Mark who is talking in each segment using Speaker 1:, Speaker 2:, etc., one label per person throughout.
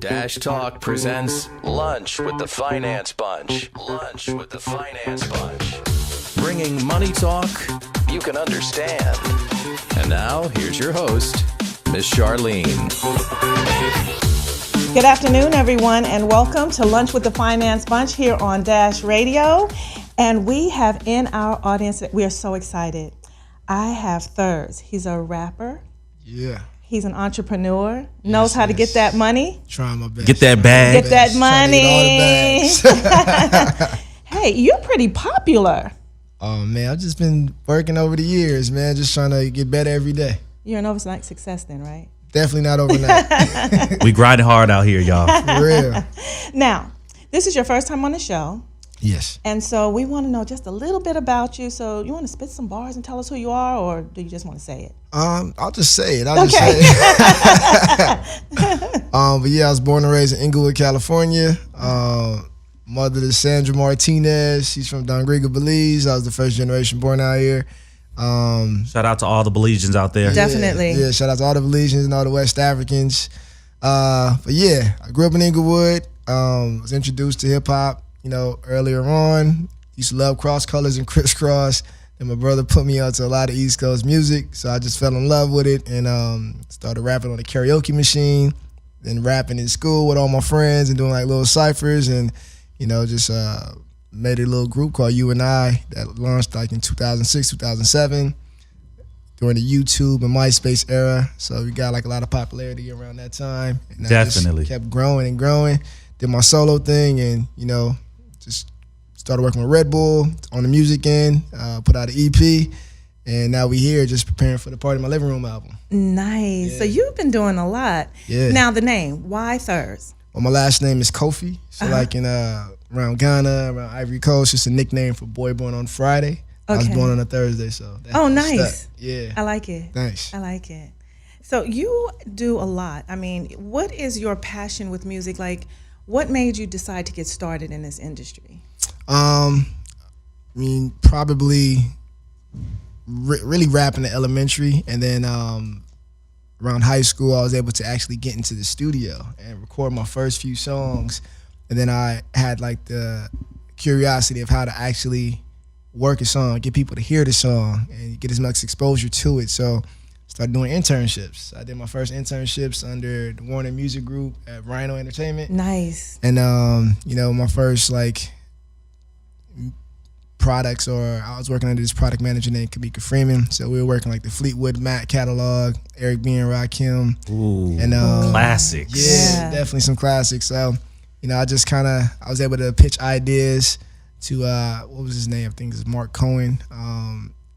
Speaker 1: Dash Talk presents Lunch with the Finance Bunch. Lunch with the Finance Bunch. Bringing money talk you can understand. And now, here's your host, Miss Charline.
Speaker 2: Good afternoon, everyone, and welcome to Lunch with the Finance Bunch here on Dash Radio. And we have in our audience, we are so excited. I have th.Thurz. He's a rapper.
Speaker 3: Yeah.
Speaker 2: He's an entrepreneur, knows how to get that money.
Speaker 3: Trying my best.
Speaker 4: Get that bag.
Speaker 2: Get that money.
Speaker 3: Trying to get all the bags.
Speaker 2: Hey, you're pretty popular.
Speaker 3: Oh, man, I've just been working over the years, man, just trying to get better every day.
Speaker 2: You're an overnight success then, right?
Speaker 3: Definitely not overnight.
Speaker 4: We grinding hard out here, y'all.
Speaker 3: For real.
Speaker 2: Now, this is your first time on the show.
Speaker 3: Yes.
Speaker 2: And so we want to know just a little bit about you. So you want to spit some bars and tell us who you are, or do you just want to say it?
Speaker 3: I'll just say it. Just say it. But yeah, I was born and raised in Inglewood, California. Mother is Sandra Martinez. She's from Don Grega, Belize. I was the first generation born out here.
Speaker 4: Shout out to all the Belizeans out there.
Speaker 2: Definitely.
Speaker 3: Yeah, shout out to all the Belizeans and all the West Africans. But yeah, I grew up in Inglewood. Was introduced to hip hop, earlier on. Used to love Cross Colors and Crisscross. And my brother put me out to a lot of East Coast music, so I just fell in love with it and started rapping on the karaoke machine, then rapping in school with all my friends and doing like little ciphers and, just made a little group called You and I that launched like in 2006, 2007 during the YouTube and MySpace era. So we got like a lot of popularity around that time. And
Speaker 4: Definitely.
Speaker 3: I just kept growing and growing. Did my solo thing and, just started working with Red Bull on the music end, put out an EP, and now we here just preparing for the Party in My Living Room album.
Speaker 2: Nice.
Speaker 3: Yeah.
Speaker 2: So you've been doing a lot.
Speaker 3: Yeah.
Speaker 2: Now the name, why th.Thurz?
Speaker 3: Well, my last name is Kofi. So like in around Ghana, around Ivory Coast, it's a nickname for boy born on Friday. I was born on a Thursday, so that's
Speaker 2: nice.
Speaker 3: stuck. Yeah.
Speaker 2: I like it.
Speaker 3: Thanks.
Speaker 2: I like it. So you do a lot. I mean, what is your passion with music? Like, what made you decide to get started in this industry?
Speaker 3: Probably really rapping in elementary, and then around high school, I was able to actually get into the studio and record my first few songs, and then I had like the curiosity of how to actually work a song, get people to hear the song, and get as much exposure to it. So started doing internships. I did my first internships under the Warner Music Group at Rhino Entertainment.
Speaker 2: Nice.
Speaker 3: And my first like products, or I was working under this product manager named Kamika Freeman. So we were working like the Fleetwood Mac catalog, Eric B. and Rakim.
Speaker 4: Ooh,
Speaker 3: and
Speaker 4: classics.
Speaker 3: Yeah, definitely some classics. So, I just I was able to pitch ideas to what was his name? I think it's Mark Cohen,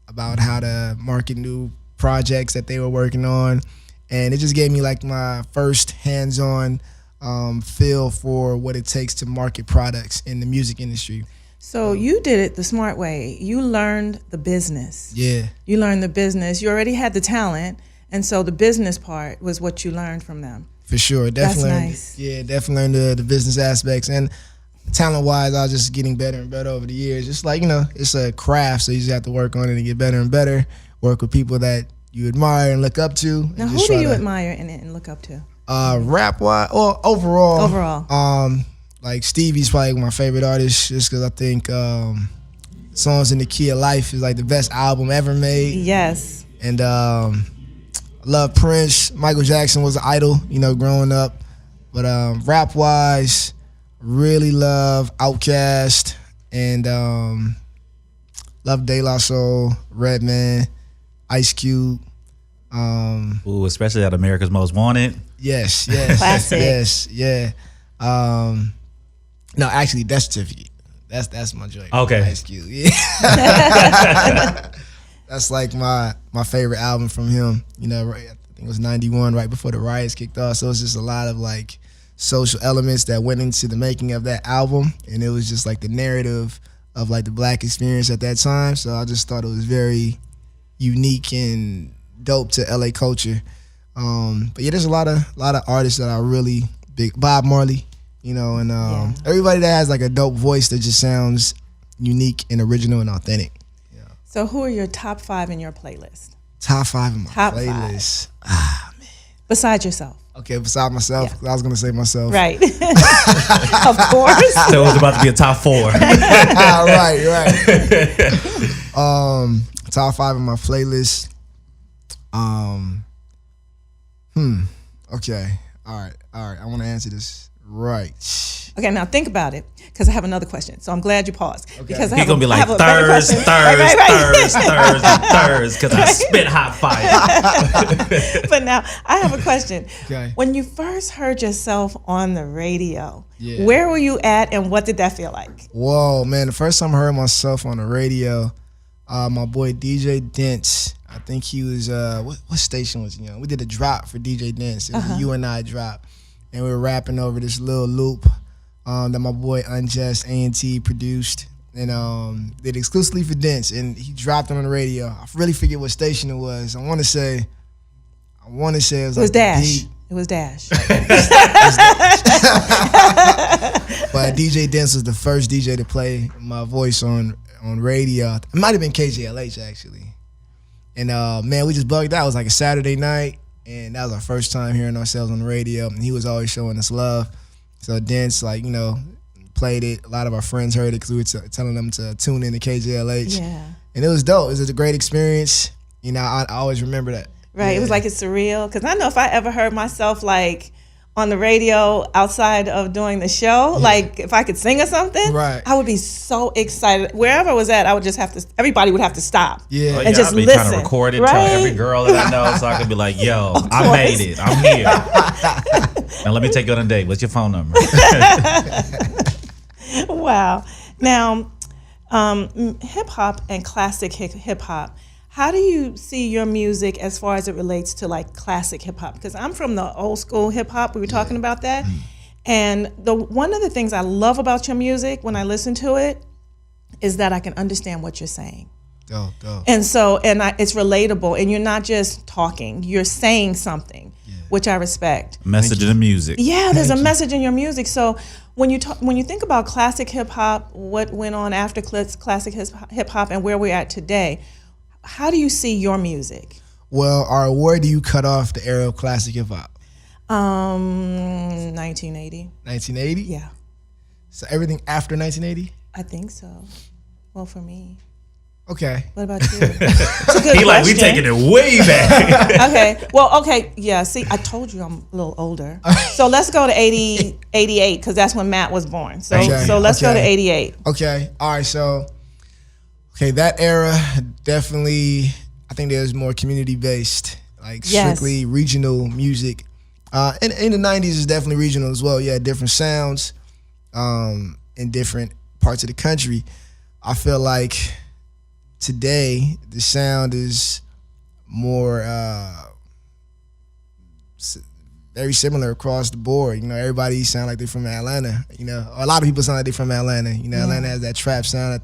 Speaker 3: about how to market new projects that they were working on. And it just gave me like my first hands-on feel for what it takes to market products in the music industry.
Speaker 2: So you did it the smart way. You learned the business.
Speaker 3: Yeah.
Speaker 2: You learned the business. You already had the talent, and so the business part was what you learned from them.
Speaker 3: For sure. Definitely.
Speaker 2: That's nice.
Speaker 3: Yeah, definitely learned the business aspects. And talent-wise, I was just getting better and better over the years. Just like, it's a craft, so you just have to work on it and get better and better. Work with people that you admire and look up to.
Speaker 2: Now, who do you admire and look up to?
Speaker 3: Rap-wise, or overall.
Speaker 2: Overall.
Speaker 3: Like Stevie's probably my favorite artist, just because I think Songs in the Key of Life is like the best album ever made.
Speaker 2: Yes.
Speaker 3: And I love Prince. Michael Jackson was an idol, growing up. But rap-wise, really love Outkast and love De La Soul, Redman, Ice Cube.
Speaker 4: Ooh, especially at America's Most Wanted.
Speaker 3: Yes.
Speaker 2: Classic.
Speaker 3: Yes, yeah. No, actually, Death Certificate. That's my joint.
Speaker 4: Okay.
Speaker 3: Ice Cube. Yeah. That's like my favorite album from him. Right, I think it was 91, right before the riots kicked off. So it's just a lot of like social elements that went into the making of that album, and it was just like the narrative of like the Black experience at that time. So I just thought it was very unique and dope to LA culture. But yeah, there's a lot of artists that are really big. Bob Marley, and everybody that has like a dope voice that just sounds unique and original and authentic.
Speaker 2: So who are your top 5 in your playlist?
Speaker 3: Top 5 in my
Speaker 2: Top
Speaker 3: playlist.
Speaker 2: 5. Man. Besides yourself.
Speaker 3: Okay, besides myself, I was gonna say myself.
Speaker 2: Right. Of course.
Speaker 4: So it was about to be a top 4.
Speaker 3: Right. Top 5 in my playlist. Okay. All right. I want to answer this right.
Speaker 2: Okay, now think about it, because I have another question. So I'm glad you paused.
Speaker 3: Okay.
Speaker 2: Because
Speaker 4: He's going to be like, Thurz, because I spit hot fire.
Speaker 2: But now I have a question.
Speaker 3: Okay.
Speaker 2: When you first heard yourself on the radio,
Speaker 3: Yeah.
Speaker 2: where were you at and what did that feel like?
Speaker 3: Whoa, man. The first time I heard myself on the radio, my boy DJ Dents, I think he was, what station was he on? We did a drop for DJ Dents. It was a U&I drop. And we were rapping over this little loop that my boy Unjust A&T produced and did exclusively for Dents. And he dropped it on the radio. I really forget what station it was. I want to say it was
Speaker 2: It was
Speaker 3: like
Speaker 2: Dash. It was Dash.
Speaker 3: But DJ Dents was the first DJ to play my voice on radio. It might have been KJLH actually. And man, we just bugged out. It was like a Saturday night, and that was our first time hearing ourselves on the radio. And he was always showing us love. So Dents, played it. A lot of our friends heard it because we were telling them to tune in to KJLH.
Speaker 2: Yeah.
Speaker 3: And it was dope. It was a great experience. I always remember that.
Speaker 2: Right.
Speaker 3: Yeah.
Speaker 2: It was like it's surreal. Because I know if I ever heard myself on the radio outside of doing the show, if I could sing or something,
Speaker 3: Right.
Speaker 2: I would be so excited. Wherever I was at, I would just have to, everybody would have to stop.
Speaker 3: Yeah.
Speaker 2: And just
Speaker 4: I'd be
Speaker 2: listen.
Speaker 4: trying to record it,
Speaker 2: right?
Speaker 4: tell every girl that I know so I could be like, yo, I made it. I'm here. Now let me take you on a date. What's your phone number?
Speaker 2: Wow. Now, hip hop and classic hip hop. How do you see your music as far as it relates to classic hip hop? Because I'm from the old school hip hop. We were talking about that. And one of the things I love about your music when I listen to it is that I can understand what you're saying.
Speaker 3: Dope.
Speaker 2: And so, it's relatable, and you're not just talking, you're saying something, which I respect.
Speaker 4: Message in the music.
Speaker 2: Yeah, there's a message in your music. So when you think about classic hip hop, what went on after classic hip hop and where we're at today, how do you see your music?
Speaker 3: Well, where do you cut off the era of classic hip hop?
Speaker 2: 1980.
Speaker 3: 1980?
Speaker 2: Yeah,
Speaker 3: So everything after 1980?
Speaker 2: I think so. Well, for me.
Speaker 3: Okay.
Speaker 2: What about you? It's a good
Speaker 4: We
Speaker 2: question.
Speaker 4: taking it way back.
Speaker 2: Okay. Well, okay. Yeah. See, I told you I'm a little older. So let's go to 88 because that's when Matt was born. So let's go to 88.
Speaker 3: Okay. All right. So, that era definitely, I think there's more community based, strictly regional music. And in the 90s is definitely regional as well. Yeah, different sounds in different parts of the country. I feel like today the sound is more very similar across the board. Everybody sound like they're from Atlanta. A lot of people sound like they're from Atlanta. Atlanta has that trap sound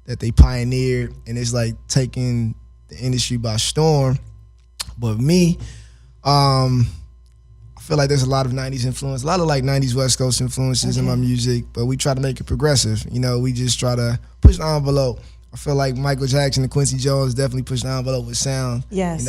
Speaker 3: that they pioneered, and it's taking the industry by storm. But me, I feel like there's a lot of 90s influence, a lot of 90s West Coast influences in my music, but we try to make it progressive. We just try to push the envelope. I feel like Michael Jackson and Quincy Jones definitely pushed the envelope with sound.
Speaker 2: Yes.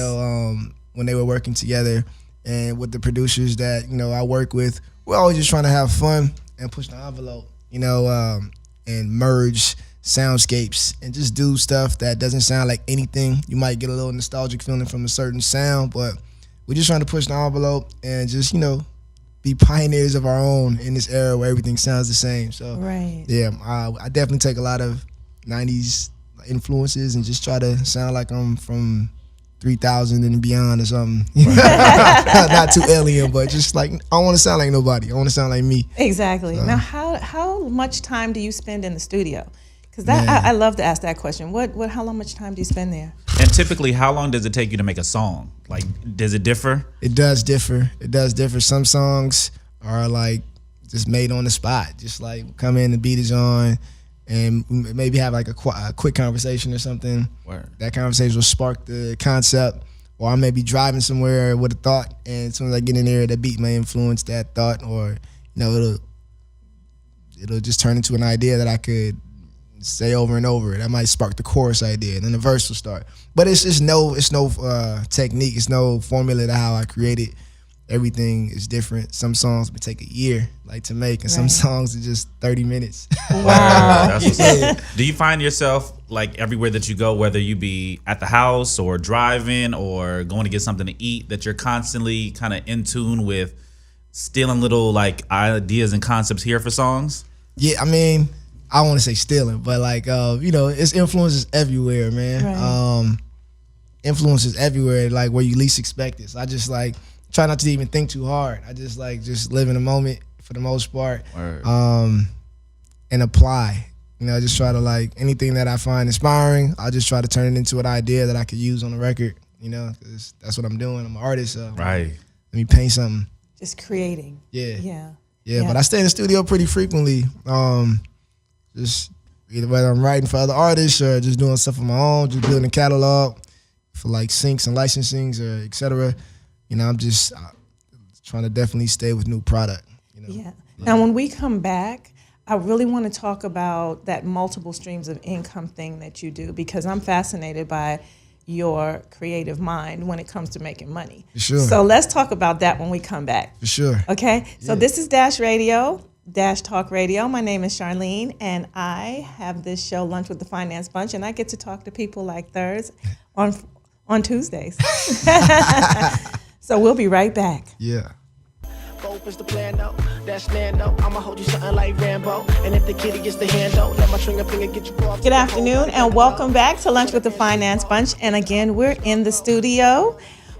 Speaker 3: When they were working together, and with the producers that, I work with, we're always just trying to have fun and push the envelope, and merge soundscapes and just do stuff that doesn't sound like anything. You might get a little nostalgic feeling from a certain sound, but we're just trying to push the envelope and just, be pioneers of our own in this era where everything sounds the same. So, yeah, I definitely take a lot of 90s influences and just try to sound like I'm from 3000 and beyond or something. Not too alien, but just I don't want to sound like nobody. I want to sound like me.
Speaker 2: Exactly. Now, how much time do you spend in the studio? Because I love to ask that question. How much time do you spend there?
Speaker 4: And typically, how long does it take you to make a song? Does it differ?
Speaker 3: It does differ. Some songs are just made on the spot. Just come in, the beat is on, and maybe have a quick conversation or something.
Speaker 4: Word.
Speaker 3: That conversation will spark the concept. Or I may be driving somewhere with a thought, and as soon as I get in there, that beat may influence that thought, or it'll just turn into an idea that I could say over and over. That might spark the chorus idea, and then the verse will start. But it's no technique, it's no formula to how I create it. everything is different. Some songs would take a year like to make, and some songs are just 30 minutes.
Speaker 4: Wow. That's what's up. Do you find yourself like everywhere that you go, whether you be at the house or driving or going to get something to eat, that you're constantly kind of in tune with stealing little like ideas and concepts here for songs?
Speaker 3: Yeah, I mean, I don't want to say stealing, but like it's influences everywhere, man.
Speaker 2: Right.
Speaker 3: Influences everywhere, like where you least expect it. So I just like try not to even think too hard. I just live in the moment for the most part, and apply. Just try to like anything that I find inspiring, I'll just try to turn it into an idea that I could use on the record. Because that's what I'm doing. I'm an artist, so
Speaker 4: right.
Speaker 3: Let me paint something.
Speaker 2: Just creating.
Speaker 3: Yeah. But I stay in the studio pretty frequently. Just either whether I'm writing for other artists or just doing stuff on my own, just building a catalog for like syncs and licensings or et cetera. I'm just trying to definitely stay with new product.
Speaker 2: Yeah. Now, when we come back, I really want to talk about that multiple streams of income thing that you do, because I'm fascinated by your creative mind when it comes to making money.
Speaker 3: For sure.
Speaker 2: So let's talk about that when we come back.
Speaker 3: For sure.
Speaker 2: Okay. So this is Dash Radio, Dash Talk Radio. My name is Charline, and I have this show, Lunch with the Finance Bunch, and I get to talk to people like Thurz on Tuesdays. So we'll be right back.
Speaker 3: Yeah.
Speaker 5: Both is the plan though, that's Nando. I'ma hold you something like Rambo. And if the kitty gets the handle, let my finger get you off.
Speaker 2: Good afternoon and welcome back to Lunch with the Finance Bunch. And again, we're in the studio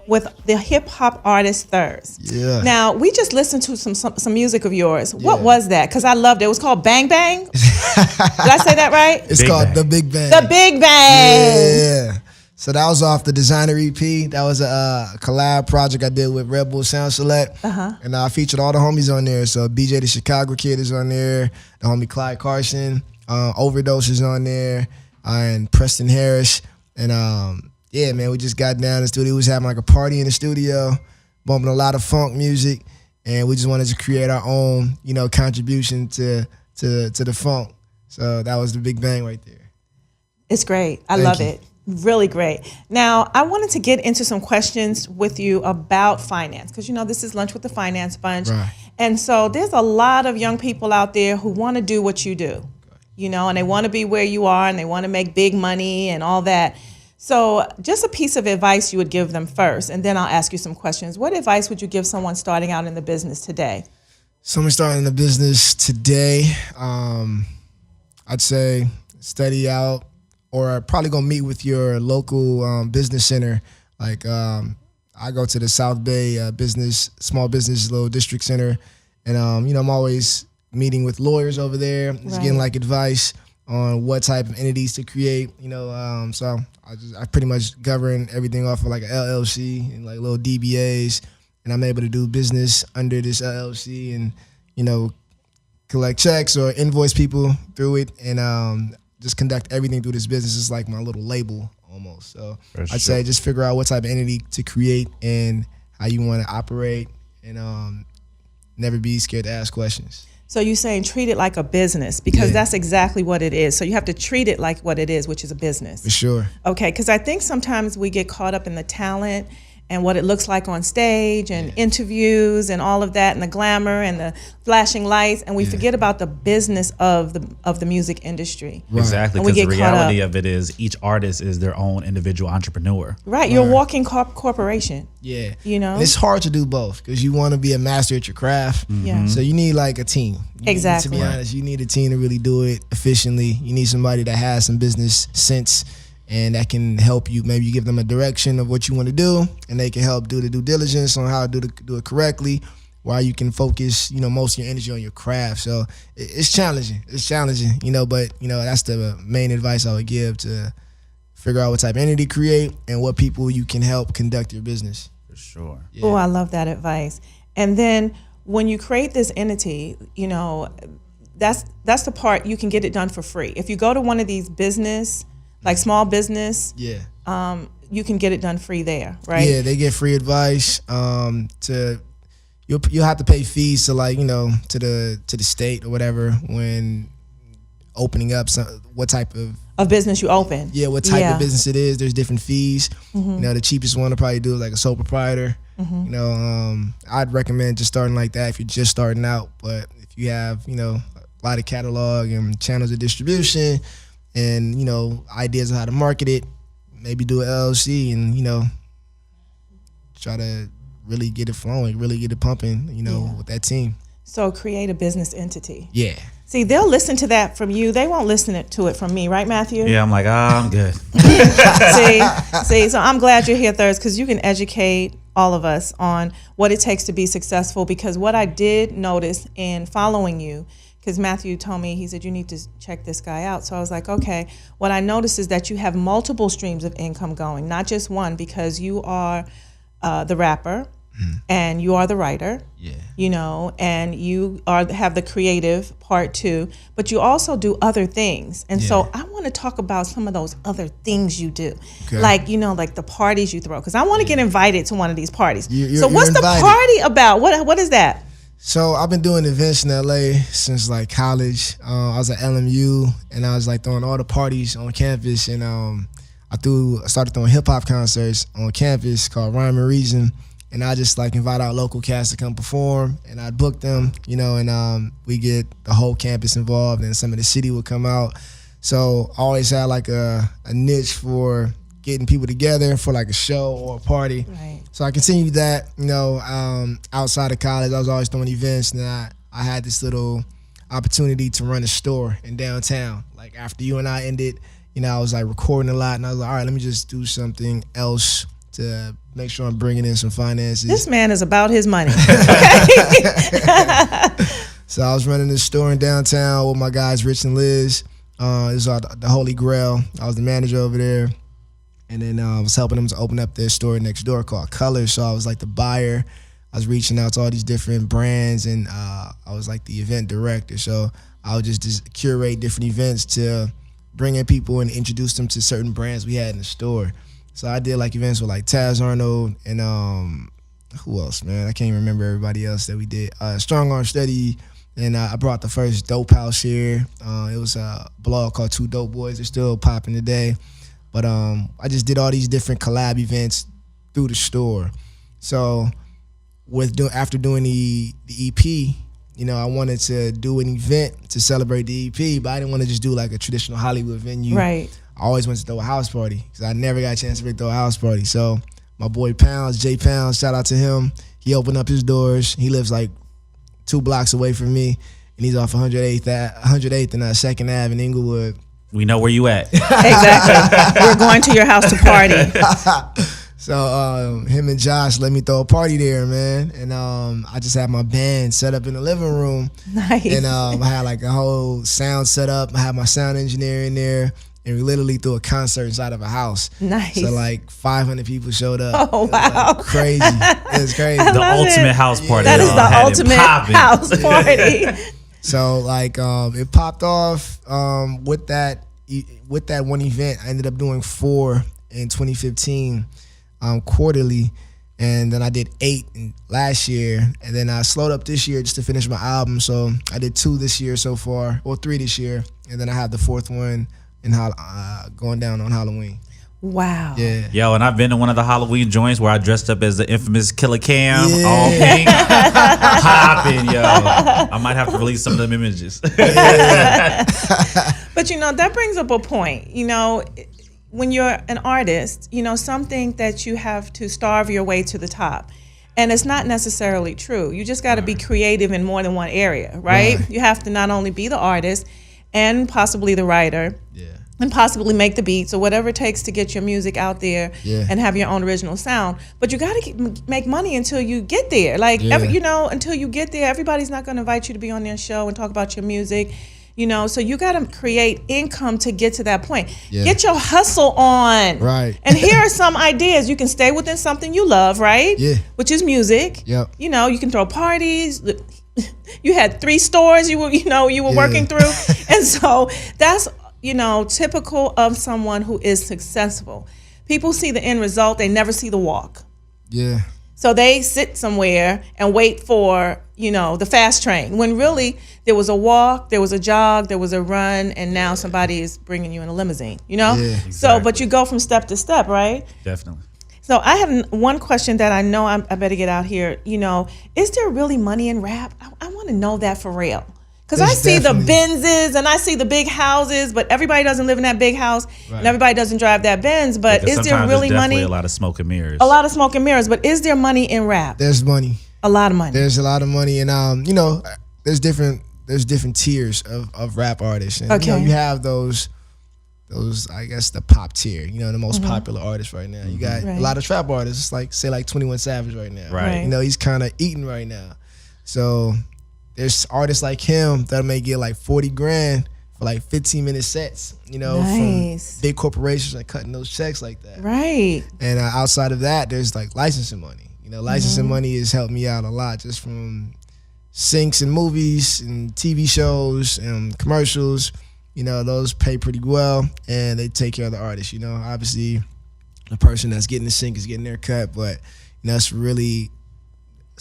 Speaker 2: with the hip hop artist Thurz.
Speaker 3: Yeah.
Speaker 2: Now, we just listened to some music of yours. What was that? Because I loved it. It was called Bang Bang. Did I say that right?
Speaker 3: It's
Speaker 4: Big
Speaker 3: called
Speaker 4: Bang.
Speaker 3: The Big Bang.
Speaker 2: The Big Bang.
Speaker 3: Yeah. So that was off the Designer EP. That was a collab project I did with Red Bull Sound Select. And I featured all the homies on there. So BJ the Chicago Kid is on there. The homie Clyde Carson. Overdose is on there. And Preston Harris. And yeah, man, we just got down in the studio. We was having like a party in the studio, bumping a lot of funk music. And we just wanted to create our own, contribution to the funk. So that was the Big Bang right there.
Speaker 2: It's great. I
Speaker 3: Thank
Speaker 2: love
Speaker 3: you.
Speaker 2: it. Really great. Now, I wanted to get into some questions with you about finance, because this is Lunch with the Finance Bunch.
Speaker 3: Right.
Speaker 2: And so there's a lot of young people out there who want to do what you do, and they want to be where you are and they want to make big money and all that. So just a piece of advice you would give them first, and then I'll ask you some questions. What advice would you give someone starting out in the business today?
Speaker 3: Someone starting in the business today, I'd say study out, or probably gonna meet with your local business center. Like I go to the South Bay small business little district center, and I'm always meeting with lawyers over there, just getting like advice on what type of entities to create. So I pretty much govern everything off of like an LLC and like little DBAs, and I'm able to do business under this LLC and collect checks or invoice people through it, and just conduct everything through this business. Is like my little label almost. So I'd say just figure out what type of entity to create and how you want to operate, and never be scared to ask questions.
Speaker 2: So you're saying treat it like a business, because that's exactly what it is. So you have to treat it like what it is, which is a business.
Speaker 3: For sure.
Speaker 2: Okay, because I think sometimes we get caught up in the talent and what it looks like on stage and interviews and all of that and the glamour and the flashing lights, and we forget about the business of the music industry.
Speaker 3: Right.
Speaker 4: Exactly,
Speaker 2: And we
Speaker 4: because the
Speaker 2: get caught
Speaker 4: reality
Speaker 2: up.
Speaker 4: of it is each artist is their own individual entrepreneur.
Speaker 2: Right, you're a walking corporation.
Speaker 3: Yeah.
Speaker 2: And
Speaker 3: it's hard to do both because you want to be a master at your craft.
Speaker 2: Yeah.
Speaker 3: So you need like a team.
Speaker 2: Exactly.
Speaker 3: To be honest, you need a team to really do it efficiently. You need somebody that has some business sense and that can help you. Maybe you give them a direction of what you want to do, and they can help do the due diligence on how to do it correctly, while you can focus, most of your energy on your craft. So it's challenging. It's challenging, but that's the main advice I would give, to figure out what type of entity to create and what people you can help conduct your business.
Speaker 4: For sure.
Speaker 3: Yeah.
Speaker 2: Oh, I love that advice. And then when you create this entity, that's the part you can get it done for free. If you go to one of these business, like small business, you can get it done free there, right?
Speaker 3: Yeah, they get free advice. You'll have to pay fees to to the state or whatever when opening up what type of
Speaker 2: business you open.
Speaker 3: what type of business it is. There's different fees. The cheapest one to probably do is like a sole proprietor. You know, I'd recommend just starting like that if you're just starting out. But if you have, you know, a lot of catalog and channels of distribution and, you know, ideas of how to market it, maybe do an LLC and, you know, try to really get it flowing, really get it pumping, you know, with that team.
Speaker 2: So create a business entity.
Speaker 3: Yeah.
Speaker 2: See, they'll listen to that from you. They won't listen to it from me, right, Matthew?
Speaker 4: Yeah, I'm like, I'm good.
Speaker 2: See, so I'm glad you're here, Thurz, because you can educate all of us on what it takes to be successful. Because what I did notice in following you, because Matthew told me, he said, you need to check this guy out. So I was like, okay. What I noticed is that you have multiple streams of income going, not just one, because you are the rapper, and you are the writer, you know, and you have the creative part too, but you also do other things. And so I want to talk about some of those other things you do. Okay. Like, you know, like the parties you throw, because I want to get invited to one of these parties. So what's the party about? What is that?
Speaker 3: So I've been doing events in LA since like college. I was at LMU and I was like throwing all the parties on campus, and I started throwing hip hop concerts on campus called Rhyme and Reason. And I just like invite out local cats to come perform, and I'd book them, you know, and we get the whole campus involved, and some of the city would come out. So I always had like a niche for getting people together for like a show or a party.
Speaker 2: Right.
Speaker 3: So I continued that, you know, outside of college. I was always throwing events, and I had this little opportunity to run a store in downtown. Like after you and I ended, you know, I was like recording a lot, and I was like, all right, let me just do something else to make sure I'm bringing in some finances.
Speaker 2: This man is about his money.
Speaker 3: So I was running this store in downtown with my guys, Rich and Liz. It was the Holy Grail. I was the manager over there. And then I was helping them to open up their store next door called Colors. So I was like the buyer. I was reaching out to all these different brands, and I was like the event director. So I would just curate different events to bring in people and introduce them to certain brands we had in the store. So I did like events with like Taz Arnold and who else, man? I can't even remember everybody else that we did. Strong Arm Steady, and I brought the first Dope House here. It was a blog called Two Dope Boys. They're still popping today. But I just did all these different collab events through the store. So after doing the EP, you know, I wanted to do an event to celebrate the EP, but I didn't want to just do like a traditional Hollywood venue.
Speaker 2: Right.
Speaker 3: I always wanted to throw a house party because I never got a chance to really throw a house party. So my boy Pounds, Jay Pounds, shout out to him. He opened up his doors. He lives like 2 blocks away from me, and he's off 108th and 2nd Ave in Inglewood.
Speaker 4: We know where you at.
Speaker 2: Exactly. We're going to your house to party.
Speaker 3: So him and Josh let me throw a party there, man. And I just had my band set up in the living room.
Speaker 2: Nice.
Speaker 3: And I had like a whole sound set up. I had my sound engineer in there. And we literally threw a concert inside of a house.
Speaker 2: Nice.
Speaker 3: So like 500 people showed up.
Speaker 2: Oh, wow.
Speaker 3: Like crazy. It was crazy.
Speaker 4: The ultimate house party.
Speaker 2: That is the ultimate house party.
Speaker 3: So like it popped off with that one event. I ended up doing 4 in 2015 quarterly, and then I did 8 last year, and then I slowed up this year just to finish my album. So I did 2 this year so far, or 3 this year, and then I have the 4th one going down on Halloween.
Speaker 2: Wow.
Speaker 3: Yeah.
Speaker 4: Yo, and I've been to one of the Halloween joints where I dressed up as the infamous Killer Cam, all pink, popping, yo. I might have to release some of them images.
Speaker 2: But you know, that brings up a point. You know, when you're an artist, you know, something that you have to starve your way to the top. And it's not necessarily true. You just got to be creative in more than one area, right? You have to not only be the artist and possibly the writer, and possibly make the beats or whatever it takes to get your music out there and have your own original sound. But you got to make money until you get there. Like, you know, until you get there, everybody's not going to invite you to be on their show and talk about your music. You know, so you got to create income to get to that point. Get your hustle on.
Speaker 3: Right.
Speaker 2: And here are some ideas. You can stay within something you love, right?
Speaker 3: Yeah.
Speaker 2: Which is music.
Speaker 3: Yep.
Speaker 2: You know, you can throw parties. You had 3 stores you were working through. And so that's, you know, typical of someone who is successful. People see the end result. They never see the walk.
Speaker 3: Yeah.
Speaker 2: So they sit somewhere and wait for, you know, the fast train, when really there was a walk, there was a jog, there was a run, and now somebody is bringing you in a limousine, you know?
Speaker 3: Yeah,
Speaker 2: So, but you go from step to step, right?
Speaker 4: Definitely.
Speaker 2: So I have one question that I know I better get out here. You know, is there really money in rap? I want to know that for real. Because I see the Benzes and I see the big houses, but everybody doesn't live in that big house, and everybody doesn't drive that Benz. But is there really money?
Speaker 4: A lot of smoke and mirrors.
Speaker 2: A lot of smoke and mirrors. But is there money in rap?
Speaker 3: There's money.
Speaker 2: A lot of money.
Speaker 3: There's a lot of money, and you know, there's different tiers of rap artists, and you know, you have those I guess the pop tier, you know, the most popular artists right now. You got a lot of trap artists, like 21 Savage right now.
Speaker 4: Right.
Speaker 3: You know, he's kind of eating right now. So there's artists like him that may get like 40 grand for like 15-minute sets, you know, from big corporations like cutting those checks like that.
Speaker 2: Right.
Speaker 3: And outside of that, there's like licensing money. You know, licensing money has helped me out a lot, just from syncs in movies and TV shows and commercials. You know, those pay pretty well, and they take care of the artist. You know, obviously, the person that's getting the sync is getting their cut, but you know, it's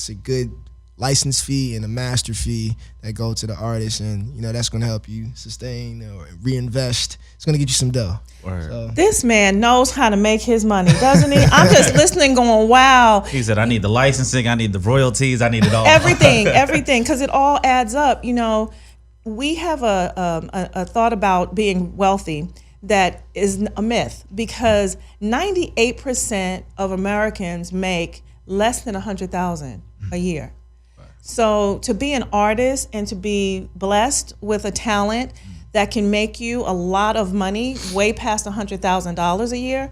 Speaker 3: a good license fee and a master fee that go to the artist, and you know, that's going to help you sustain or reinvest. It's going to get you some dough. So.
Speaker 2: This man knows how to make his money, doesn't he? I'm just listening, going, wow.
Speaker 4: He said, "I need the licensing, I need the royalties, I need it all."
Speaker 2: Everything, because it all adds up. You know. We have a thought about being wealthy that is a myth, because 98% of Americans make less than $100,000 a year. So to be an artist and to be blessed with a talent that can make you a lot of money, way past $100,000 a year,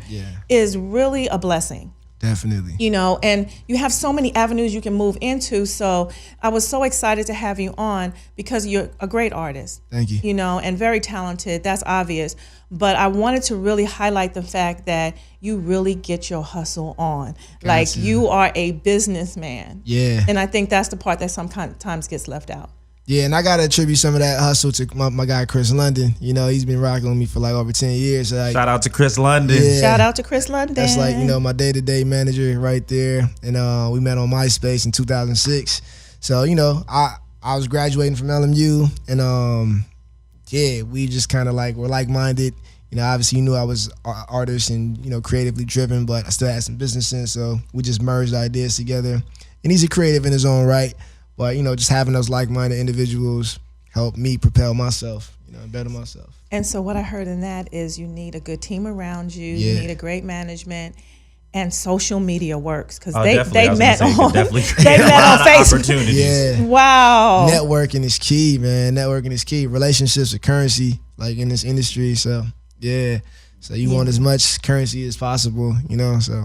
Speaker 2: is really a blessing.
Speaker 3: Definitely.
Speaker 2: You know, and you have so many avenues you can move into. So I was so excited to have you on, because you're a great artist.
Speaker 3: Thank you.
Speaker 2: You know, and very talented. That's obvious. But I wanted to really highlight the fact that you really get your hustle on. Gotcha. Like, you are a businessman.
Speaker 3: Yeah.
Speaker 2: And I think that's the part that sometimes gets left out.
Speaker 3: Yeah, and I got to attribute some of that hustle to my guy, Chris London. You know, he's been rocking with me for like over 10 years. Like,
Speaker 4: shout out to Chris London.
Speaker 3: Yeah,
Speaker 2: shout out to Chris London.
Speaker 3: That's like, you know, my day-to-day manager right there. And we met on MySpace in 2006. So, you know, I was graduating from LMU. And, yeah, we just kind of like were like-minded. You know, obviously you knew I was an artist and, you know, creatively driven, but I still had some business sense. So we just merged ideas together. And he's a creative in his own right. But, you know, just having those like-minded individuals helped me propel myself, you know, and better myself.
Speaker 2: And so what I heard in that is you need a good team around you.
Speaker 3: Yeah.
Speaker 2: You need a great management, and social media works, because
Speaker 4: they
Speaker 2: met on
Speaker 4: Facebook. Opportunities.
Speaker 3: Yeah.
Speaker 2: Wow.
Speaker 3: Networking is key, man. Networking is key. Relationships are currency, like in this industry. So, yeah. So you want as much currency as possible, you know, so.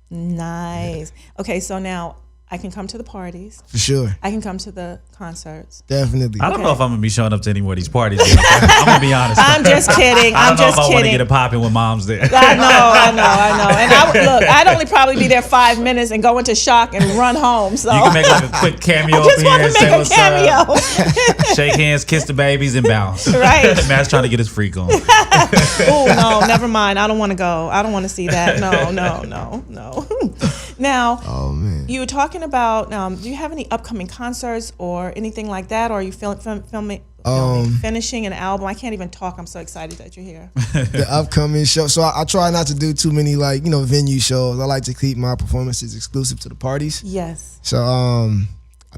Speaker 2: Nice. Yeah. Okay, so now I can come to the parties.
Speaker 3: For sure.
Speaker 2: I can come to the concerts.
Speaker 3: Definitely.
Speaker 4: I don't know if I'm going to be showing up to any more of these parties. I'm going to be honest.
Speaker 2: I'm just kidding.
Speaker 4: I don't know if I want to get it popping when mom's there.
Speaker 2: I know. And I'd only probably be there 5 minutes and go into shock and run home. So
Speaker 4: you can make like a quick cameo
Speaker 2: I just
Speaker 4: up here and say
Speaker 2: make
Speaker 4: what's
Speaker 2: a cameo.
Speaker 4: up. Shake hands, kiss the babies, and bounce.
Speaker 2: Right.
Speaker 4: Matt's trying to get his freak on.
Speaker 2: Oh, no, never mind. I don't want to go. I don't want to see that. No. Now,
Speaker 3: oh, man.
Speaker 2: You were talking about, do you have any upcoming concerts or anything like that? Or are you finishing an album? I can't even talk. I'm so excited that you're here.
Speaker 3: The upcoming show. So I try not to do too many, like, you know, venue shows. I like to keep my performances exclusive to the parties.
Speaker 2: Yes.
Speaker 3: So I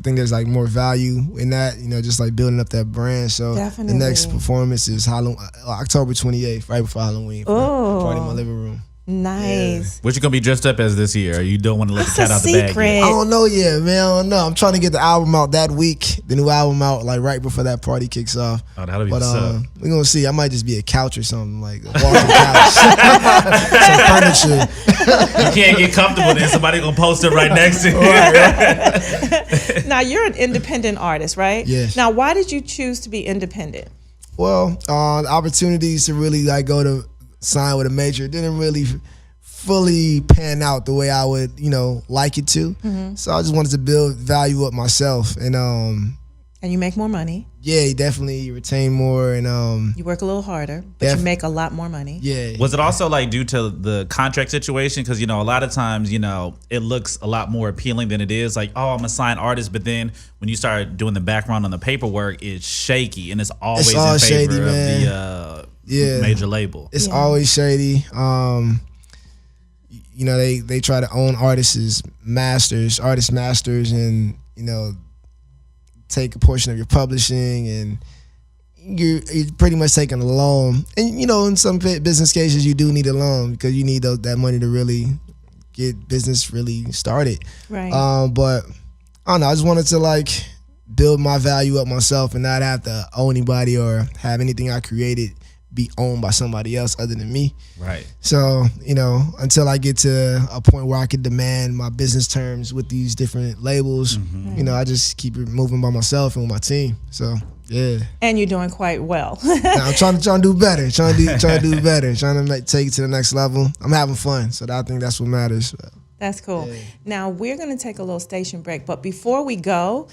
Speaker 3: think there's like more value in that, you know, just like building up that brand. So
Speaker 2: definitely.
Speaker 3: The next performance is October 28th, right before Halloween.
Speaker 2: Oh.
Speaker 3: Party in my living room.
Speaker 2: Nice.
Speaker 4: Yeah. What you gonna be dressed up as this year? Or you don't want to let the cat out the bag yet?
Speaker 3: I don't know yet, man. I don't know. I'm trying to get the album out that week. The new album out like right before that party kicks off.
Speaker 4: Oh, that'll be what's up.
Speaker 3: We're gonna see. I might just be a couch or something, like a walking couch. Some furniture.
Speaker 4: You can't get comfortable there. Somebody gonna post it right next to you.
Speaker 2: Right. Now you're an independent artist, right?
Speaker 3: Yes.
Speaker 2: Now, why did you choose to be independent?
Speaker 3: Well, the opportunities to really like go to sign with a major didn't really fully pan out the way I would, you know, like it to. Mm-hmm. So I just wanted to build value up myself, and
Speaker 2: you make more money.
Speaker 3: Yeah, you definitely retain more, and
Speaker 2: you work a little harder, but you make a lot more money.
Speaker 3: Yeah.
Speaker 4: Was it also like due to the contract situation? Because, you know, a lot of times, you know, it looks a lot more appealing than it is. Like, oh, I'm a signed artist, but then when you start doing the background on the paperwork, it's shaky, and it's always in favor
Speaker 3: shady,
Speaker 4: of
Speaker 3: man.
Speaker 4: the major label.
Speaker 3: It's always shady. you know, they try to own artist masters, and, you know, take a portion of your publishing, and you're pretty much taking a loan. And, you know, in some business cases, you do need a loan because you need that money to really get business really started.
Speaker 2: Right.
Speaker 3: But I don't know. I just wanted to like build my value up myself and not have to owe anybody or have anything I created be owned by somebody else other than me.
Speaker 4: Right.
Speaker 3: So, you know, until I get to a point where I can demand my business terms with these different labels, you know, I just keep it moving by myself and with my team. So, yeah.
Speaker 2: And you're doing quite well.
Speaker 3: I'm trying to do better. Trying to do better. Trying to take it to the next level. I'm having fun. So I think that's what matters.
Speaker 2: That's cool.
Speaker 3: Yeah.
Speaker 2: Now, we're going to take a little station break. But before we go,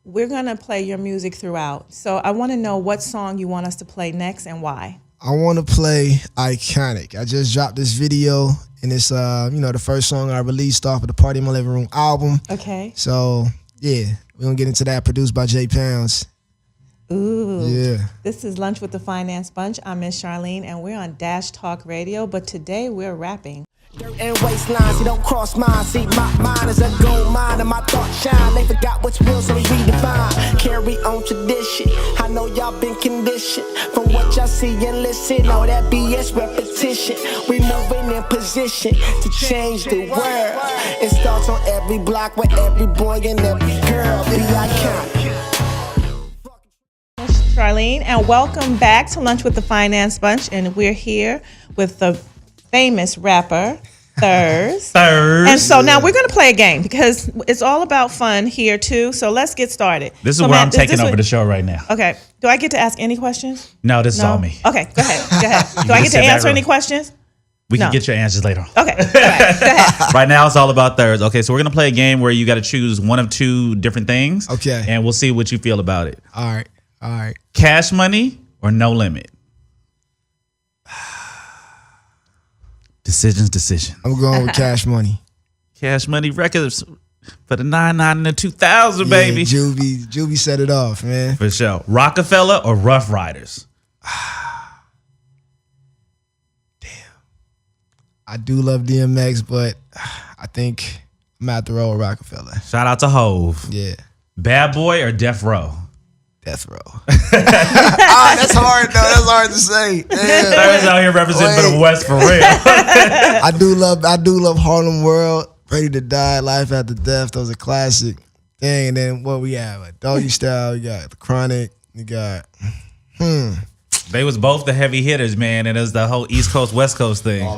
Speaker 2: we're going to play your music throughout. So I want to know what song you want us to play next and why.
Speaker 3: I want to play Iconic. I just dropped this video, and it's you know, the first song I released off of the Party in My Living Room album.
Speaker 2: Okay.
Speaker 3: So, yeah, we're going to get into that, produced by J Pounds.
Speaker 2: Ooh.
Speaker 3: Yeah.
Speaker 2: This is Lunch with the Finance Bunch. I'm Miss Charline, and we're on Dash Talk Radio, but today we're rapping.
Speaker 5: Dirt and waistlines, you don't cross mine. See, my mind is a gold mine, and my thoughts shine. They forgot what's real, so we redefine. Carry on tradition. I know y'all been conditioned from what y'all see and listen. All that BS repetition. We moving in position to change the world. It starts on every block with every boy and every girl. Be iconic.
Speaker 2: Charline, and welcome back to Lunch with the Finance Bunch, and we're here with the famous rapper ft.Thurz. And so now we're going to play a game because it's all about fun here too. So let's get started.
Speaker 4: This is
Speaker 2: so
Speaker 4: where I'm taking over the show right now.
Speaker 2: Okay. Do I get to ask any questions?
Speaker 4: No, this is all me.
Speaker 2: Okay. Go ahead. Do I get to answer any questions?
Speaker 4: We can get your answers later on.
Speaker 2: Okay. All right. Go ahead.
Speaker 4: Right now, it's all about ft.Thurz. Okay, so we're going to play a game where you got to choose one of two different things.
Speaker 3: Okay.
Speaker 4: And we'll see what you feel about it.
Speaker 3: All right.
Speaker 4: Cash money or no limit? Decision.
Speaker 3: I'm going with Cash Money.
Speaker 4: Cash money records for the 99 and the 2000, baby.
Speaker 3: Yeah, Juvie set it off, man.
Speaker 4: For sure. Rockefeller or Rough Riders?
Speaker 3: I do love DMX, but I think I'm at the roll with Rockefeller.
Speaker 4: Shout out to Hove.
Speaker 3: Yeah.
Speaker 4: Bad Boy or Death Row?
Speaker 3: Death Row. That's hard though. That's hard to say.
Speaker 4: ft.Thurz out here representing for the West for real.
Speaker 3: I do love Harlem World, Ready to Die, Life After Death. Those are classic. Dang, and then what we have? Like Doggy Style, you got The Chronic, you got
Speaker 4: They was both the heavy hitters, man, and it was the whole East Coast, West Coast thing.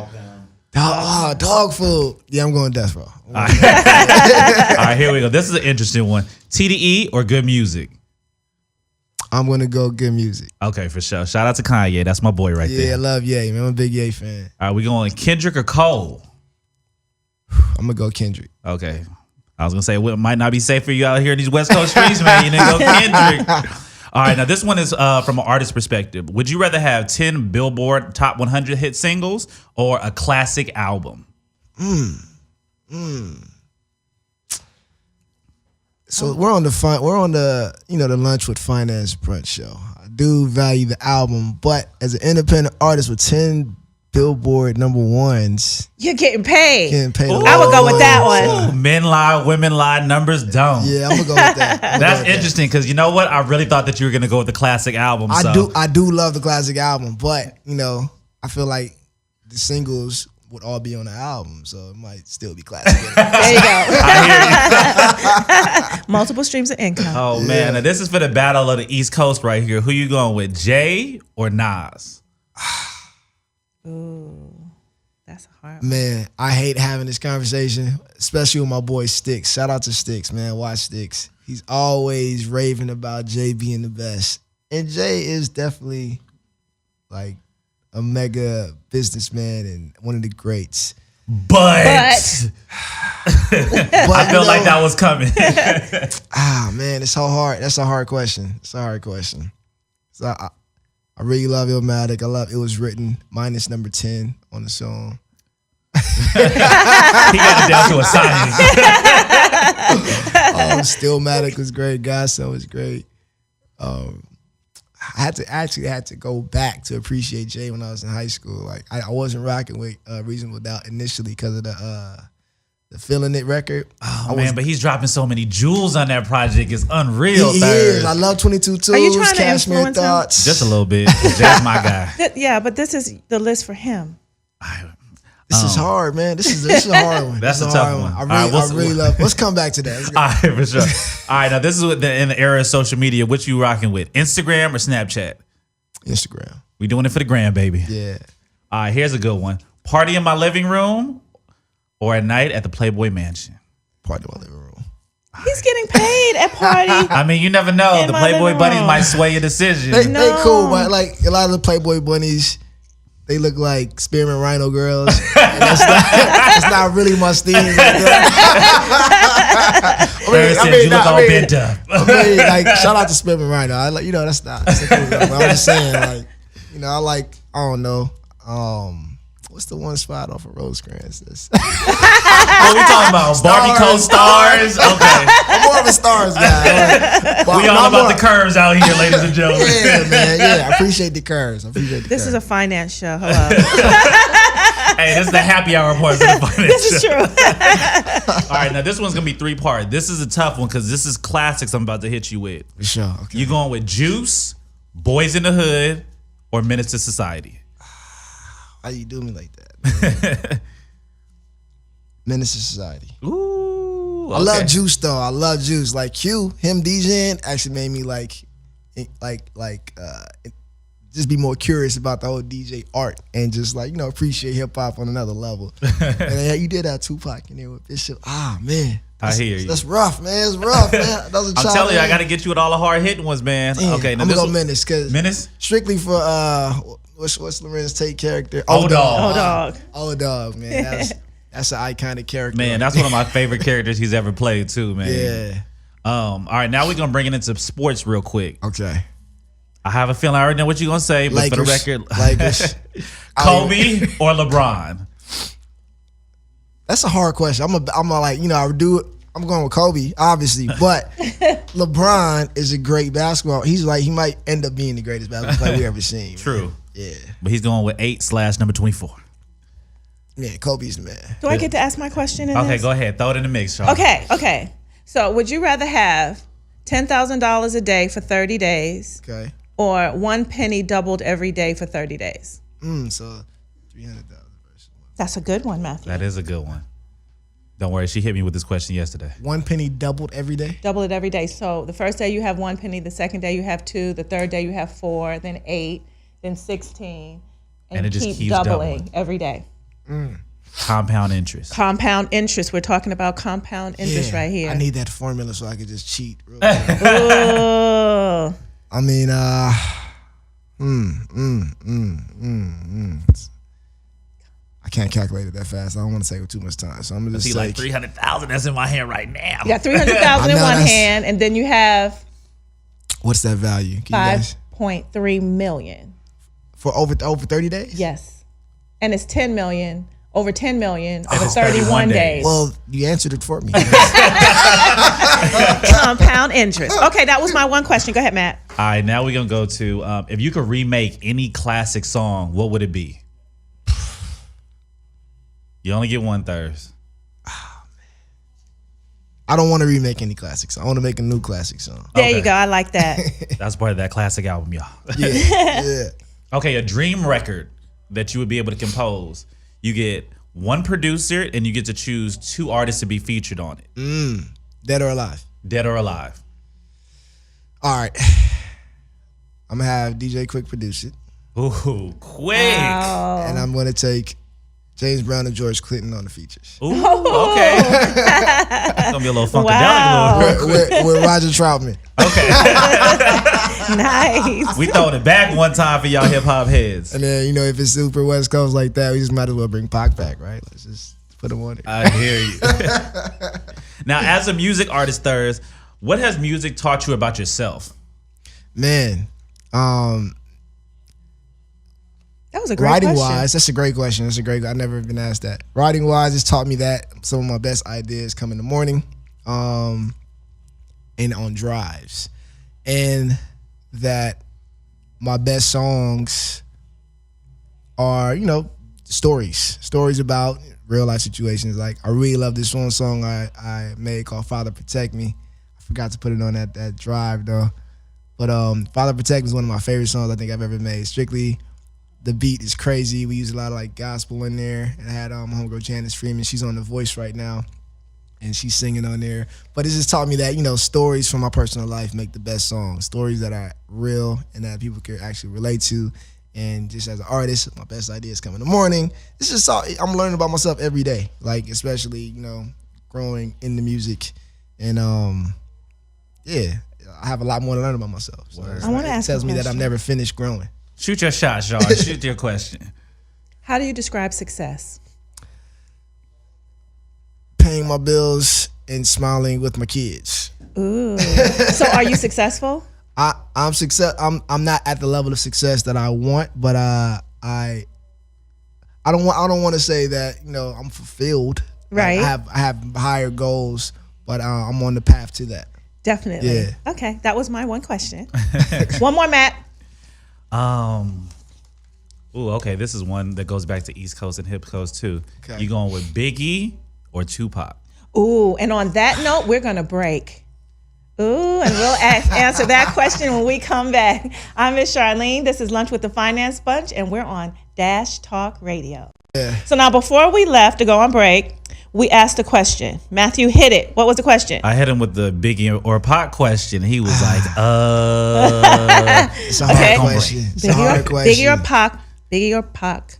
Speaker 3: Dog Food. Yeah, I'm going Death Row.
Speaker 4: All right, here we go. This is an interesting one. TDE or Good Music?
Speaker 3: I'm gonna go Good Music.
Speaker 4: Okay, for sure. Shout out to Kanye. That's my boy right there.
Speaker 3: Yeah, I love Ye, man. I'm a big Ye fan.
Speaker 4: All right, we going Kendrick or Cole?
Speaker 3: I'm gonna go Kendrick.
Speaker 4: Okay. I was gonna say it might not be safe for you out here in these West Coast streets, man. You didn't go Kendrick. All right, now this one is from an artist perspective. Would you rather have 10 Billboard Top 100 hit singles or a classic album?
Speaker 3: So we're on the the Lunch with Finance Brunch show. I do value the album, but as an independent artist with 10 Billboard #1s,
Speaker 2: You're getting paid.
Speaker 3: I
Speaker 2: would go with that one.
Speaker 4: Ooh, men lie, women lie, numbers don't.
Speaker 3: Yeah, I'm gonna go with that.
Speaker 4: That's interesting because you know what? I really thought that you were gonna go with the classic album.
Speaker 3: I do love the classic album, but I feel like the singles would all be on the album, so it might still be classic.
Speaker 2: There you go.
Speaker 4: I hear you.
Speaker 2: Multiple streams of income.
Speaker 4: Oh man, now this is for the battle of the East Coast right here. Who you going with, Jay or Nas?
Speaker 2: Ooh, that's a hard one.
Speaker 3: Man, I hate having this conversation, especially with my boy Sticks. Shout out to Sticks, man. Watch Sticks. He's always raving about Jay being the best, and Jay is definitely like a mega businessman and one of the greats.
Speaker 4: But I felt like that was coming.
Speaker 3: Man, it's so hard. That's a hard question. It's a hard question. So I really love Illmatic. I love It Was Written, minus number 10 on the song.
Speaker 4: He got it down to a science.
Speaker 3: Stillmatic was great. Godson was great. I had to go back to appreciate Jay when I was in high school. Like I wasn't rocking with Reasonable Doubt initially because of the Feeling It record.
Speaker 4: Oh man, but he's dropping so many jewels on that project. It's unreal.
Speaker 3: He is. I love 22 Tools.
Speaker 2: Are you trying to
Speaker 3: Cashmere
Speaker 2: influence him?
Speaker 3: Thoughts.
Speaker 4: Just a little bit. That's my guy.
Speaker 2: Yeah, but this is the list for him.
Speaker 3: This is hard, man. This is a hard one.
Speaker 4: That's
Speaker 3: This
Speaker 4: a
Speaker 3: is
Speaker 4: tough one.
Speaker 3: I really love. Let's come back to that. Let's go.
Speaker 4: All right, for sure. All right, now this is in the era of social media. What you rocking with? Instagram or Snapchat?
Speaker 3: Instagram.
Speaker 4: We doing it for the gram, baby.
Speaker 3: Yeah.
Speaker 4: All right, here's a good one. Party in my living room or at night at the Playboy Mansion?
Speaker 3: Party in my living room.
Speaker 2: He's getting paid at party.
Speaker 4: I mean, you never know.
Speaker 2: In
Speaker 4: The
Speaker 2: my
Speaker 4: Playboy
Speaker 2: living
Speaker 4: bunnies
Speaker 2: room.
Speaker 4: might sway your decision.
Speaker 3: They cool, but like a lot of the Playboy bunnies, they look like spearmint rhino girls. And that's not really my theme.
Speaker 4: You look all bent up.
Speaker 3: Like shout out to spearmint rhino. I like, that's not. That's cool, but I'm just saying, like, I don't know. What's the one spot off of Rosecrans?
Speaker 4: What we talking about? Barbie co-stars? Okay.
Speaker 3: I'm more of a stars guy.
Speaker 4: We all about the curves out here, ladies and gentlemen.
Speaker 3: Yeah, man. Yeah, I appreciate the curves.
Speaker 2: This is a finance show. Hello.
Speaker 4: Hey, this is the happy hour part of the finance
Speaker 2: This is
Speaker 4: show.
Speaker 2: true.
Speaker 4: All right, now this one's going to be 3-part. This is a tough one because this is classics I'm about to hit you with.
Speaker 3: For sure. Okay.
Speaker 4: You going with Juice, Boys in the Hood, or Menace to Society?
Speaker 3: Why you do me like that? Menace to Society.
Speaker 4: Ooh, okay.
Speaker 3: I love Juice though. I love Juice. Like Q, him DJing actually made me just be more curious about the whole DJ art and just appreciate hip hop on another level. And then you did that Tupac in there with Bishop. Ah man.
Speaker 4: I hear you.
Speaker 3: That's rough, man. It's rough, man.
Speaker 4: I'm telling you, I got to get you with all the hard hitting ones, man.
Speaker 3: Damn,
Speaker 4: Okay, now
Speaker 3: I'm
Speaker 4: this
Speaker 3: gonna go
Speaker 4: one-
Speaker 3: Menace because
Speaker 4: Menace?
Speaker 3: strictly for what's Lorenz Tate character?
Speaker 4: Old Dog.
Speaker 2: Oh, dog.
Speaker 3: Old Dog, man. That's an iconic character.
Speaker 4: Man, that's one of my favorite characters he's ever played too, man.
Speaker 3: Yeah.
Speaker 4: All right, now we're gonna bring it into sports real quick.
Speaker 3: Okay.
Speaker 4: I have a feeling I already know what you're gonna say, but for the record,
Speaker 3: Lakers.
Speaker 4: Kobe or LeBron?
Speaker 3: That's a hard question. I'm going with Kobe, obviously, but LeBron is a great basketball. He might end up being the greatest basketball player we ever seen.
Speaker 4: True.
Speaker 3: Man. Yeah.
Speaker 4: But he's going with 8/24.
Speaker 3: Yeah, Kobe's the man.
Speaker 2: Do I get to ask my question in
Speaker 4: Okay,
Speaker 2: this?
Speaker 4: go ahead. Throw it in the mix, Charline.
Speaker 2: Okay. So would you rather have $10,000 a day for 30 days
Speaker 3: Okay.
Speaker 2: or 1 penny doubled every day for 30 days?
Speaker 3: So 300,000 versus
Speaker 2: That's a good one, Matthew.
Speaker 4: That is a good one. Don't worry, she hit me with this question yesterday.
Speaker 3: 1 penny doubled every day.
Speaker 2: Double it every day. So the first day you have 1 penny, the second day you have 2, the third day you have 4, then 8, then 16,
Speaker 4: And it just
Speaker 2: keep
Speaker 4: keeps
Speaker 2: doubling
Speaker 4: doubling.
Speaker 2: every day.
Speaker 4: Compound interest.
Speaker 2: Compound interest. We're talking about compound interest right here.
Speaker 3: I need that formula so I can just cheat. Real quick.
Speaker 2: Oh.
Speaker 3: I mean, I can't calculate it that fast. I don't want to take too much time, so I'm gonna just
Speaker 4: See,
Speaker 3: say
Speaker 4: like 300,000 that's in my hand right now.
Speaker 2: You got 300,000 in
Speaker 3: I know,
Speaker 2: one
Speaker 3: that's-
Speaker 2: hand, and then you have
Speaker 3: what's that value? Can you guys,
Speaker 2: 5.3 million.
Speaker 3: for over 30 days?
Speaker 2: Yes. And it's 10 million, over 10 million over
Speaker 4: it's
Speaker 2: 31 days.
Speaker 3: Well, you answered it for me.
Speaker 2: Compound interest. Okay, that was my one question. Go ahead, Matt.
Speaker 4: All right, now we're going to go to if you could remake any classic song, what would it be? You only get one Thurz.
Speaker 3: I don't want to remake any classics. I want to make a new classic song.
Speaker 2: There
Speaker 4: Okay.
Speaker 2: you go. I like that.
Speaker 4: That's part of that classic album, y'all.
Speaker 3: Yeah.
Speaker 4: Okay, a dream record that you would be able to compose. You get one producer and you get to choose 2 artists to be featured on it.
Speaker 3: Dead or alive.
Speaker 4: Dead or alive.
Speaker 3: All right. I'm going to have DJ Quick produce it.
Speaker 4: Ooh, quick.
Speaker 3: And I'm going to take James Brown and George Clinton on the features.
Speaker 4: Ooh, okay. It's going to be a little funkadelic.
Speaker 2: Wow.
Speaker 4: Little real quick.
Speaker 3: With Roger Troutman.
Speaker 2: Nice.
Speaker 4: We throwing it back one time for y'all hip hop heads.
Speaker 3: And then, if it's super West Coast like that, we just might as well bring Pac back, right? Let's just put him on it.
Speaker 4: I hear you. Now, as a music artist, Thurz, what has music taught you about yourself?
Speaker 3: Man,
Speaker 2: That was a great
Speaker 3: writing
Speaker 2: question.
Speaker 3: wise, that's a great question. I've never been asked that. Writing wise, it's taught me that some of my best ideas come in the morning, and on drives, and that my best songs are, stories about real life situations. Like, I really love this one song I made called Father Protect Me. I forgot to put it on that drive though. But Father Protect Me is one of my favorite songs I think I've ever made. Strictly, the beat is crazy. We use a lot of like gospel in there. And I had my homegirl Janice Freeman. She's on The Voice right now, and she's singing on there. But it just taught me that, stories from my personal life make the best songs. Stories that are real and that people can actually relate to. And just as an artist, my best ideas come in the morning. It's just I'm learning about myself every day, like especially growing in the music, and I have a lot more to learn about myself. So
Speaker 2: I want to ask.
Speaker 3: It tells me that I'm never finished growing.
Speaker 4: Shoot your shot, Sean. Shoot your question.
Speaker 2: How do you describe success?
Speaker 3: Paying my bills and smiling with my kids.
Speaker 2: Ooh. So are you successful?
Speaker 3: I'm success. I'm not at the level of success that I want, but I don't want to say that I'm fulfilled.
Speaker 2: Right.
Speaker 3: I have higher goals, but I'm on the path to that.
Speaker 2: Definitely.
Speaker 3: Yeah.
Speaker 2: Okay, that was my one question. One more, Matt.
Speaker 4: Okay. This is one that goes back to East Coast and Hip Coast too.
Speaker 3: Okay.
Speaker 4: You going with Biggie or Tupac?
Speaker 2: Ooh, and on that note, we're gonna break. Ooh, and we'll answer that question when we come back. I'm Miss Charline. This is Lunch with the Finance Bunch, and we're on Dash Talk Radio.
Speaker 3: Yeah.
Speaker 2: So now, before we left to go on break, we asked a question. Matthew hit it. What was the question?
Speaker 4: I hit him with the Biggie or Pac question. He was like,
Speaker 3: It's a hard question. It's a hard question.
Speaker 2: Biggie or Pac? Biggie or Pac?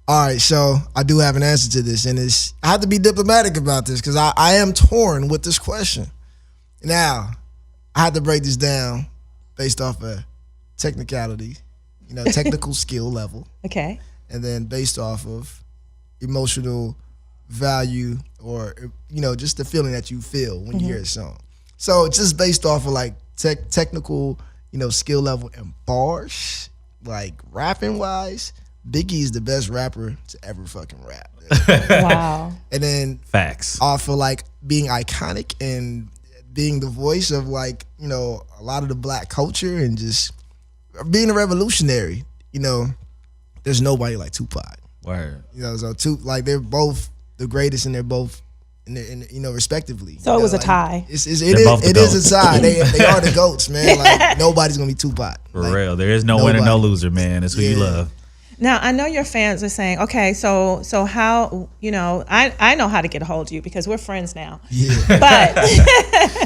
Speaker 3: All right, so I do have an answer to this, and I have to be diplomatic about this because I am torn with this question. Now, I had to break this down based off of technicality, technical skill level.
Speaker 2: Okay.
Speaker 3: And then based off of emotional value or, just the feeling that you feel when you hear a song. So just based off of like technical, skill level and bars, like rapping wise, Biggie is the best rapper to ever fucking rap.
Speaker 2: Wow.
Speaker 3: And then
Speaker 4: facts.
Speaker 3: Off of like being iconic and being the voice of like, a lot of the black culture and just being a revolutionary, there's nobody like Tupac.
Speaker 4: Word.
Speaker 3: So they're both the greatest and they're both, respectively.
Speaker 2: So it was a tie.
Speaker 3: It is a tie. They are the GOATs, man. Like nobody's gonna be Tupac.
Speaker 4: For real. There is no winner, no loser, man. It's who you love.
Speaker 2: Now, I know your fans are saying, okay, so how, I know how to get a hold of you because we're friends now.
Speaker 3: Yeah.
Speaker 2: But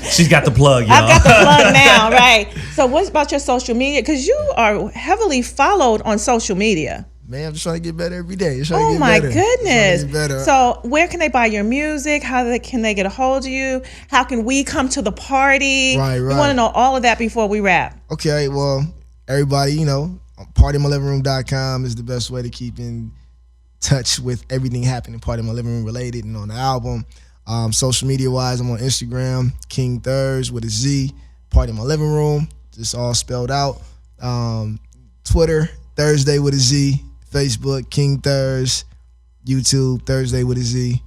Speaker 4: she's got the plug, y'all.
Speaker 2: I've got the plug now, right? So what about your social media? Because you are heavily followed on social media.
Speaker 3: Man, I'm just trying to get better every day.
Speaker 2: Oh my goodness. So where can they buy your music? Can they get a hold of you? How can we come to the party?
Speaker 3: Right.
Speaker 2: We want to know all of that before we wrap.
Speaker 3: Okay, well, everybody, partymyliving.com is the best way to keep in touch with everything happening Party in My Living Room related and on the album. Social media wise, I'm on Instagram, ft.Thurz with a Z, Party in My Living Room, just all spelled out. Twitter, Thursday with a Z, Facebook, King Thurz, YouTube, Thursday with a Z.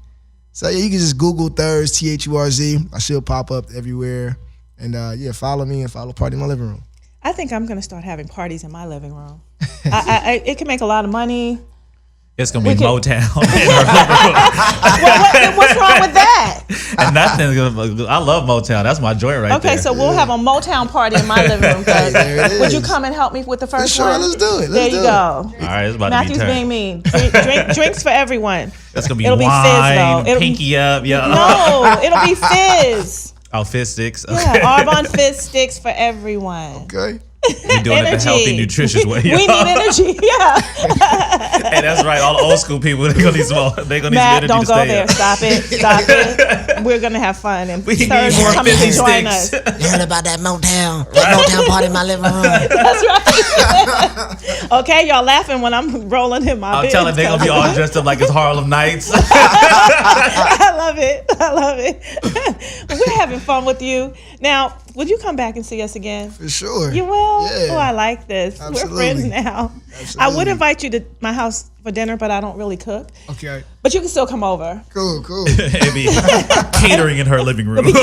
Speaker 3: So yeah, you can just Google Thurz, Thurz. I should pop up everywhere. And follow me and follow Party in My Living Room.
Speaker 2: I think I'm going to start having parties in my living room. It can make a lot of money.
Speaker 4: It's going to be Motown.
Speaker 2: What's wrong with that?
Speaker 4: And nothing. I love Motown. That's my joint right there.
Speaker 2: Okay, so we'll have a Motown party in my living room.
Speaker 3: There it is.
Speaker 2: Would you come and help me with the first
Speaker 3: sure,
Speaker 2: one?
Speaker 3: Let's do it.
Speaker 2: There you go.
Speaker 4: All right, it's about
Speaker 2: Matthew's
Speaker 4: to be
Speaker 2: being mean. Drinks for everyone.
Speaker 4: That's going to be
Speaker 2: It'll
Speaker 4: wine,
Speaker 2: be fizz, though.
Speaker 4: pinky up. Yeah.
Speaker 2: No, it'll be fizz.
Speaker 4: Oh, fizz sticks.
Speaker 2: Yeah, Arbonne fizz sticks for everyone.
Speaker 3: Okay.
Speaker 4: We're doing it the healthy, nutritious way.
Speaker 2: We need energy, yeah.
Speaker 4: Hey, that's right. All the old school people, they're going to need some energy
Speaker 2: Matt,
Speaker 4: to
Speaker 2: don't
Speaker 4: stay
Speaker 2: go there.
Speaker 4: up.
Speaker 2: Stop it. We're going to have fun. And
Speaker 4: We need
Speaker 2: Thurz
Speaker 4: more
Speaker 2: is coming to
Speaker 4: fizzy
Speaker 2: join
Speaker 4: sticks.
Speaker 2: us.
Speaker 5: You heard about that Motown? That Motown party in my living room.
Speaker 2: That's right. Okay, y'all laughing when I'm rolling in my
Speaker 4: I'm telling you, they're going to be all dressed up like it's Harlem Nights.
Speaker 2: I love it. We're having fun with you. Now, would you come back and see us again?
Speaker 3: For sure.
Speaker 2: You will?
Speaker 3: Yeah.
Speaker 2: Oh, I like this.
Speaker 3: Absolutely.
Speaker 2: We're friends now. I would invite you to my house for dinner, but I don't really cook.
Speaker 3: Okay.
Speaker 2: But you can still come over.
Speaker 3: Cool.
Speaker 4: It'd be catering in her living room.
Speaker 2: Catering.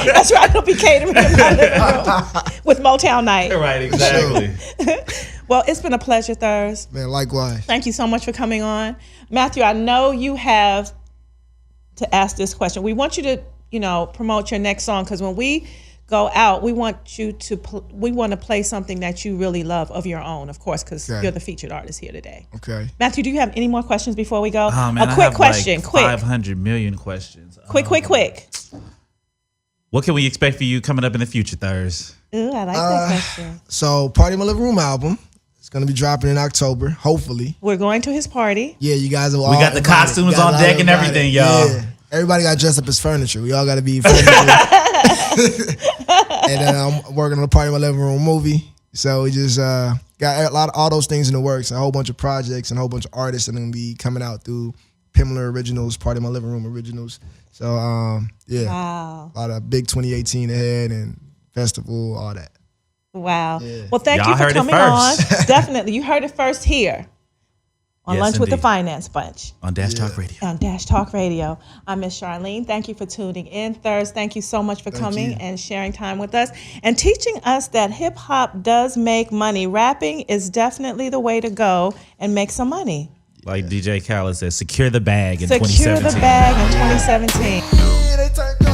Speaker 2: That's right. It'll be catering in my living room with Motown Night.
Speaker 4: Right, exactly.
Speaker 2: Well, it's been a pleasure, Thurz.
Speaker 3: Man, likewise.
Speaker 2: Thank you so much for coming on. Matthew, I know you have to ask this question. We want you to, promote your next song, because when we go out, we want you to play something that you really love of your own, of course, because you're the featured artist here today.
Speaker 3: Okay.
Speaker 2: Matthew, do you have any more questions before we go?
Speaker 4: Oh, man,
Speaker 2: a quick question,
Speaker 4: like 500 million questions.
Speaker 2: Quick.
Speaker 4: What can we expect for you coming up in the future, Thurz?
Speaker 2: Ooh, I like that question.
Speaker 3: So, Party in My Living Room album. It's going to be dropping in October, hopefully.
Speaker 2: We're going to his party.
Speaker 3: Yeah, you guys are all
Speaker 4: We got the costumes on deck and everything, y'all.
Speaker 3: Yeah. Everybody got dressed up as furniture. We all got to be furniture. And then I'm working on a Party in My Living Room movie. So we just got all those things in the works, a whole bunch of projects and a whole bunch of artists that are going to be coming out through Pimler Originals, Party in My Living Room Originals. So,
Speaker 2: Wow.
Speaker 3: A lot of big 2018 ahead and festival, all that.
Speaker 2: Wow.
Speaker 3: Yeah.
Speaker 2: Well, thank
Speaker 4: Y'all
Speaker 2: you for
Speaker 4: heard it
Speaker 2: coming on.
Speaker 4: first.
Speaker 2: Definitely. You heard it first here on
Speaker 4: Yes,
Speaker 2: Lunch with the
Speaker 4: indeed.
Speaker 2: Finance Bunch
Speaker 4: On Dash Talk Radio.
Speaker 2: on Dash Talk Radio. I'm Miss Charline. Thank you for tuning in. Thurz, thank you so much for coming
Speaker 3: you.
Speaker 2: and sharing time with us and teaching us that hip hop does make money. Rapping is definitely the way to go and make some money.
Speaker 4: Like DJ Khaled said, secure the bag in
Speaker 2: Secure
Speaker 4: 2017.
Speaker 2: the bag in 2017.
Speaker 3: Yeah, they turned